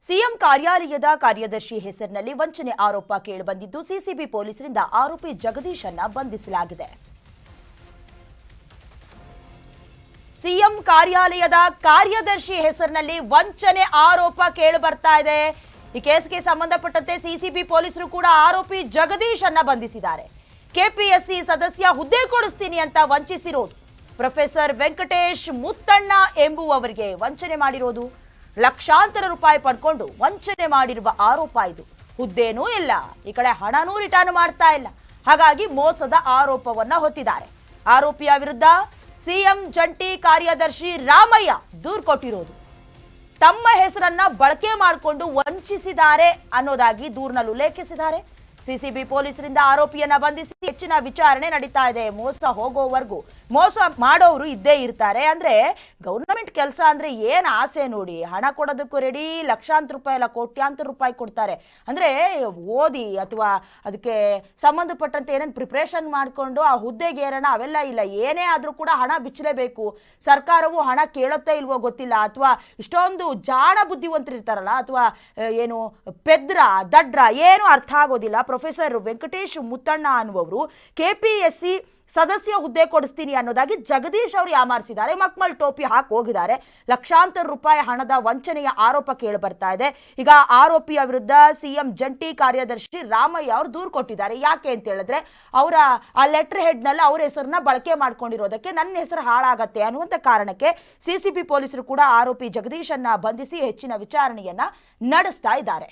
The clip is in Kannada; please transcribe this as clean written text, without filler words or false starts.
ಸಿಎಂ ಕಾರ್ಯಾಲಯದ ಕಾರ್ಯದರ್ಶಿ ಹೆಸರಿನಲ್ಲಿ ವಂಚನೆ ಆರೋಪ ಕೇಳಿಬಂದಿದ್ದು ಸಿಸಿಬಿ ಪೊಲೀಸರಿಂದ ಆರೋಪಿ ಜಗದೀಶನ್ನ ಬಂಧಿಸಲಾಗಿದೆ. ಸಿಎಂ ಕಾರ್ಯಾಲಯದ ಕಾರ್ಯದರ್ಶಿ ಹೆಸರಿನಲ್ಲಿ ವಂಚನೆ ಆರೋಪ ಕೇಳಿಬರ್ತಾ ಇದೆ. ಈ ಕೇಸ್ಗೆ ಸಂಬಂಧಪಟ್ಟಂತೆ ಸಿಸಿಬಿ ಪೊಲೀಸರು ಕೂಡ ಆರೋಪಿ ಜಗದೀಶನ್ನ ಬಂಧಿಸಿದ್ದಾರೆ. ಕೆಪಿಎಸ್ಸಿ ಸದಸ್ಯ ಹುದ್ದೆ ಕೊಡಿಸ್ತೀನಿ ಅಂತ ವಂಚಿಸಿರೋದು ಪ್ರೊಫೆಸರ್ ವೆಂಕಟೇಶ್ ಮುತ್ತಣ್ಣ ಎಂಬುವವರಿಗೆ ವಂಚನೆ ಮಾಡಿರೋದು. ಲಕ್ಷಾಂತರ ರೂಪಾಯಿ ಪಡ್ಕೊಂಡು ವಂಚನೆ ಮಾಡಿರುವ ಆರೋಪ ಇದು. ಹುದ್ದೇನೂ ಇಲ್ಲ, ಈ ಕಡೆ ಹಣನೂ ರಿಟರ್ನ್ ಮಾಡ್ತಾ ಇಲ್ಲ. ಹಾಗಾಗಿ ಮೋಸದ ಆರೋಪವನ್ನ ಹೊತ್ತಿದ್ದಾರೆ. ಆರೋಪಿಯ ವಿರುದ್ಧ ಸಿಎಂ ಜಂಟಿ ಕಾರ್ಯದರ್ಶಿ ರಾಮಯ್ಯ ದೂರು ಕೊಟ್ಟಿರೋದು. ತಮ್ಮ ಹೆಸರನ್ನ ಬಳಕೆ ಮಾಡಿಕೊಂಡು ವಂಚಿಸಿದ್ದಾರೆ ಅನ್ನೋದಾಗಿ ದೂರಿನಲ್ಲಿ ಉಲ್ಲೇಖಿಸಿದ್ದಾರೆ. ಸಿಸಿಬಿ ಪೊಲೀಸರಿಂದ ಆರೋಪಿಯನ್ನ ಬಂಧಿಸಿ ಹೆಚ್ಚಿನ ವಿಚಾರಣೆ ನಡೀತಾ ಇದೆ. ಮೋಸ ಹೋಗೋವರೆಗೂ ಮೋಸ ಮಾಡೋರು ಇದ್ದೇ ಇರ್ತಾರೆ. ಅಂದ್ರೆ ಗೌರ್ನಮೆಂಟ್ ಕೆಲಸ ಅಂದ್ರೆ ಏನ್ ಆಸೆ ನೋಡಿ, ಹಣ ಕೊಡೋದಕ್ಕೂ ರೆಡಿ, ಲಕ್ಷಾಂತರ ರೂಪಾಯಿ ಅಲ್ಲ ಕೋಟ್ಯಾಂತರ ರೂಪಾಯಿ ಕೊಡ್ತಾರೆ. ಅಂದ್ರೆ ಓದಿ ಅಥವಾ ಅದಕ್ಕೆ ಸಂಬಂಧಪಟ್ಟಂತೆ ಏನೇನು ಪ್ರಿಪ್ರೇಷನ್ ಮಾಡಿಕೊಂಡು ಆ ಹುದ್ದೆಗೆ ಏರೋಣ ಅವೆಲ್ಲ ಇಲ್ಲ. ಏನೇ ಆದ್ರೂ ಕೂಡ ಹಣ ಬಿಚ್ಚಲೇಬೇಕು. ಸರ್ಕಾರವು ಹಣ ಕೇಳುತ್ತೇ ಇಲ್ವೋ ಗೊತ್ತಿಲ್ಲ, ಅಥವಾ ಇಷ್ಟೊಂದು ಜಾಣ ಬುದ್ಧಿವಂತರು ಇರ್ತಾರಲ್ಲ, ಅಥವಾ ಏನು ಪೆದ್ರ ದಡ್ರ ಏನು ಅರ್ಥ ಆಗೋದಿಲ್ಲ. ಪ್ರೊಫೆಸರ್ ವೆಂಕಟೇಶ್ ಮುತ್ತಣ್ಣ ಅನ್ನುವರು ಕೆಪಿಎಸ್ಸಿ ಸದಸ್ಯ ಹುದ್ದೆ ಕೊಡಿಸ್ತೀನಿ ಅನ್ನೋದಾಗಿ ಜಗದೀಶ್ ಅವರು ಯಾಮಾರಿಸಿದ್ದಾರೆ. ಮಕ್ಮಲ್ ಟೋಪಿ ಹಾಕಿ ಹೋಗಿದ್ದಾರೆ. ಲಕ್ಷಾಂತರ ರೂಪಾಯಿ ಹಣದ ವಂಚನೆಯ ಆರೋಪ ಕೇಳಿ ಬರ್ತಾ ಇದೆ. ಈಗ ಆರೋಪಿಯ ವಿರುದ್ಧ ಸಿಎಂ ಜಂಟಿ ಕಾರ್ಯದರ್ಶಿ ರಾಮಯ್ಯ ಅವರು ದೂರು ಕೊಟ್ಟಿದ್ದಾರೆ. ಯಾಕೆ ಅಂತ ಹೇಳಿದ್ರೆ ಅವರ ಆ ಲೆಟರ್ ಹೆಡ್ ನಲ್ಲಿ ಅವ್ರ ಹೆಸರನ್ನ ಬಳಕೆ ಮಾಡ್ಕೊಂಡಿರೋದಕ್ಕೆ ನನ್ನ ಹೆಸರು ಹಾಳಾಗತ್ತೆ ಅನ್ನುವಂಥ ಕಾರಣಕ್ಕೆ ಸಿಸಿಬಿ ಪೊಲೀಸರು ಕೂಡ ಆರೋಪಿ ಜಗದೀಶನ್ನ ಬಂಧಿಸಿ ಹೆಚ್ಚಿನ ವಿಚಾರಣೆಯನ್ನ ನಡೆಸ್ತಾ ಇದ್ದಾರೆ.